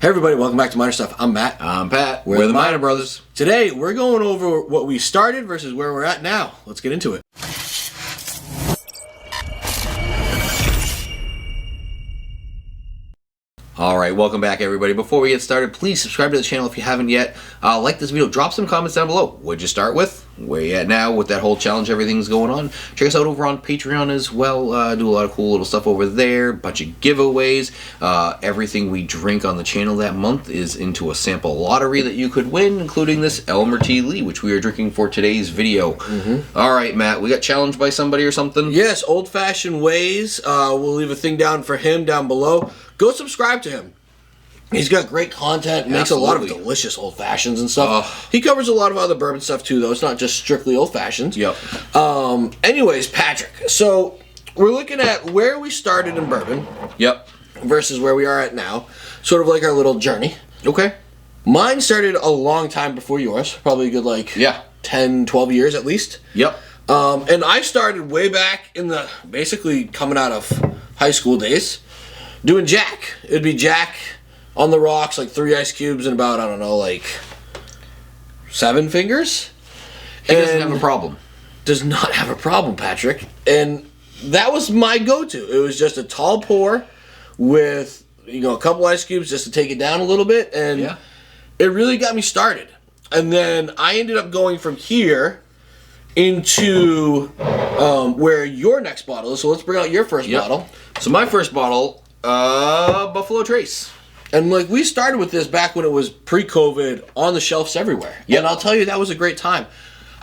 Hey everybody, welcome back to Minor Stuff. I'm Matt. I'm Pat. We're the Minor Brothers. Today, we're going over what we started versus where we're at now. Let's get into it. Alright, welcome back everybody. Before we get started, please subscribe to the channel if you haven't yet. Like this video, drop some comments down below. What'd you start with? Where you at now with that whole challenge, everything's going on. Check us out over on Patreon as well. Do a lot of cool little stuff over there. Bunch of giveaways. Everything we drink on the channel that month is into a sample lottery that you could win, including this Elmer T. Lee, which we are drinking for today's video. Alright, Matt, we got challenged by somebody or something? Yes, old-fashioned ways. We'll leave a thing down for him down below. Go subscribe to him. He's got great content, makes a lot of delicious old fashions and stuff. He covers a lot of other bourbon stuff too, though. It's not just strictly old fashions. Yep. Anyways, Patrick, so we're looking at where we started in bourbon. Yep. Versus where we are at now. Sort of like our little journey. Okay. Mine started a long time before yours. Probably a good 10, 12 years at least. Yep. And I started way back in the, basically coming out of high school days, doing Jack. It'd be Jack on the rocks, 3 ice cubes and about, 7 fingers. He doesn't have a problem. Does not have a problem, Patrick. And that was my go-to. It was just a tall pour with, a couple ice cubes just to take it down a little bit. And it really got me started. And then I ended up going from here into where your next bottle is. So let's bring out your first bottle. So my first bottle, Buffalo Trace. And we started with this back when it was pre-COVID on the shelves everywhere. And I'll tell you, that was a great time.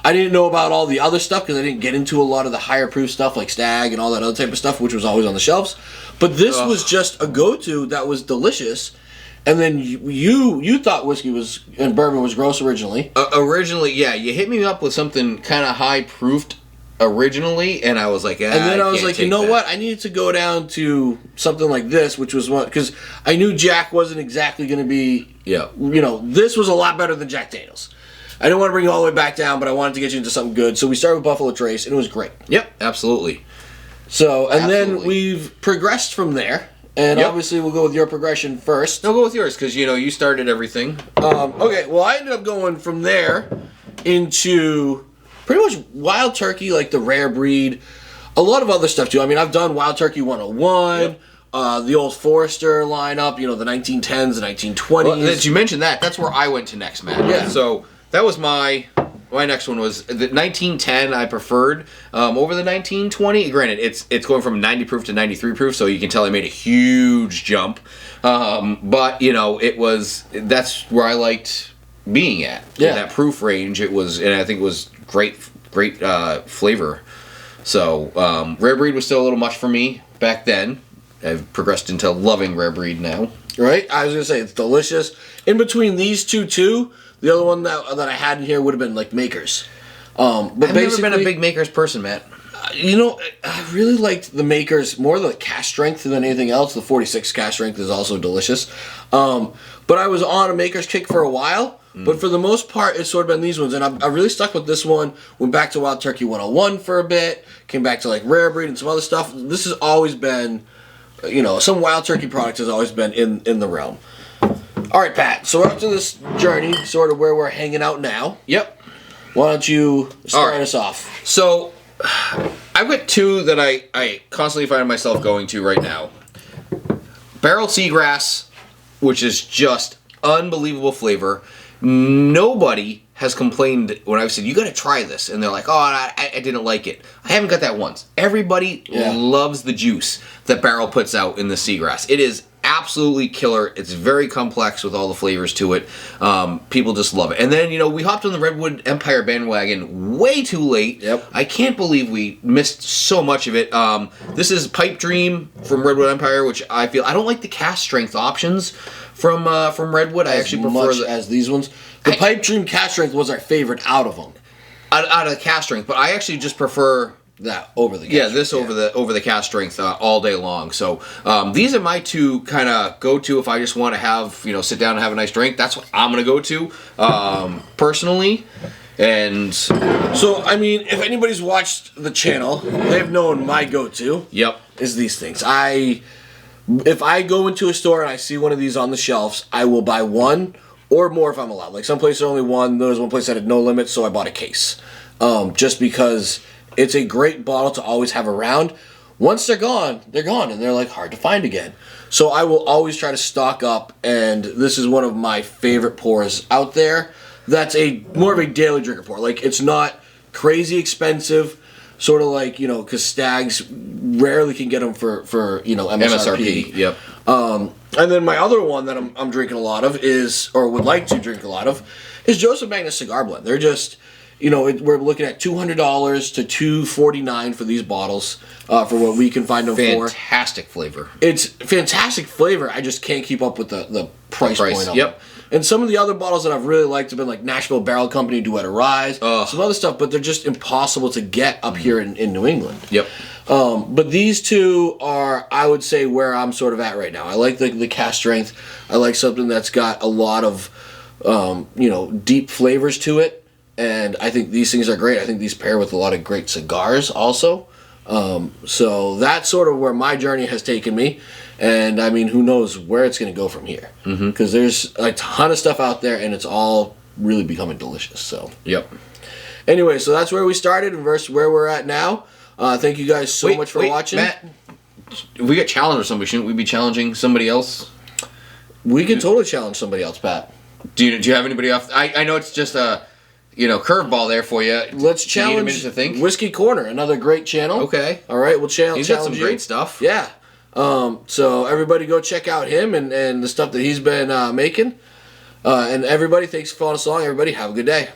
I didn't know about all the other stuff because I didn't get into a lot of the higher proof stuff like Stag and all that other type of stuff, which was always on the shelves. But this was just a go-to that was delicious. And then you thought whiskey and bourbon was gross originally. Originally, yeah. You hit me up with something kind of high-proofed originally, and I was like, and then I was like, you know what? I needed to go down to something like this, which was what, because I knew Jack wasn't exactly going to be, this was a lot better than Jack Daniels. I didn't want to bring it all the way back down, but I wanted to get you into something good. So we started with Buffalo Trace, and it was great. Yep, absolutely. So, and then we've progressed from there. And obviously, we'll go with your progression first. No, go with yours, because, you started everything. Okay, well, I ended up going from there into pretty much Wild Turkey, like the rare breed. A lot of other stuff, too. I mean, I've done Wild Turkey 101, the Old Forester lineup, the 1910s, the 1920s. Well, as you mentioned that's where I went to next, man. Yeah. So, that was my next one was the 1910 I preferred over the 1920. Granted, it's going from 90 proof to 93 proof, so you can tell I made a huge jump. But, that's where I liked being at. In that proof range, and I think it was great flavor. So, rare breed was still a little much for me back then. I've progressed into loving rare breed now. Right? I was going to say, it's delicious. In between these two, the other one that I had in here would have been Makers. But I've never been a big Makers person, Matt. I really liked the Makers, more the cask strength than anything else. The 46 cask strength is also delicious. But I was on a Makers kick for a while. But for the most part, it's sort of been these ones. And I really stuck with this one. Went back to Wild Turkey 101 for a bit. Came back to rare breed and some other stuff. This has always been, some Wild Turkey product has always been in the realm. All right, Pat. So after this journey, sort of where we're hanging out now. Yep. Why don't you start us off? So, I've got 2 that I constantly find myself going to right now. Barrel Seagrass, which is just unbelievable flavor. Nobody has complained when I've said, you got to try this. And they're like, oh, I didn't like it. I haven't got that once. Everybody loves the juice that Barrel puts out in the Seagrass. It is absolutely killer. It's very complex with all the flavors to it. People just love it. And then, we hopped on the Redwood Empire bandwagon way too late. Yep. I can't believe we missed so much of it. This is Pipe Dream from Redwood Empire, which I don't like the cask strength options from Redwood. I actually prefer as these ones. The Pipe Dream cask strength was our favorite out of them. Out of the cask strength, but I actually just prefer that over the cask over the cask strength all day long. So these are my 2 kind of go-to if I just want to have sit down and have a nice drink. That's what I'm gonna go to personally. And so I mean, if anybody's watched the channel, they've known my go-to. Yep. Is these things. I if I go into a store and I see one of these on the shelves, I will buy one or more if I'm allowed. Like some places only one. There was one place that had no limit, so I bought a case. Just because it's a great bottle to always have around. Once they're gone, and they're like hard to find again. So I will always try to stock up, and this is one of my favorite pours out there. That's a more of a daily drinker pour. Like it's not crazy expensive, sort of like, you know, because Stags rarely can get them for you know, MSRP. Yep. And then my other one that I'm drinking a lot of is, or would like to drink a lot of, is Joseph Magnus Cigar Blend. They're just, you know, we're looking at $200 to $249 for these bottles for what we can find them for. Fantastic flavor. It's fantastic flavor. I just can't keep up with the price point of yep. them. And some of the other bottles that I've really liked have been like Nashville Barrel Company, Duet of Rise, some other stuff, but they're just impossible to get up here in New England. Yep. But these two are, I would say, where I'm sort of at right now. I like the cast strength. I like something that's got a lot of, you know, deep flavors to it. And I think these things are great. I think these pair with a lot of great cigars also. So that's sort of where my journey has taken me. And I mean, who knows where it's going to go from here? Because there's a ton of stuff out there, and it's all really becoming delicious. So yep. Anyway, so that's where we started and versus where we're at now. Thank you guys so much for watching. Matt, if we get challenged or somebody, shouldn't we be challenging somebody else? We can totally challenge somebody else, Pat. Do you have anybody off? I know it's just a, you know, curveball there for you. Let's Do you need a challenge minute to think? Whiskey Corner, another great channel. Okay. All right, we'll challenge. He's got some great stuff. Yeah. So everybody go check out him and the stuff that he's been making. And everybody, thanks for following us along. Everybody, have a good day.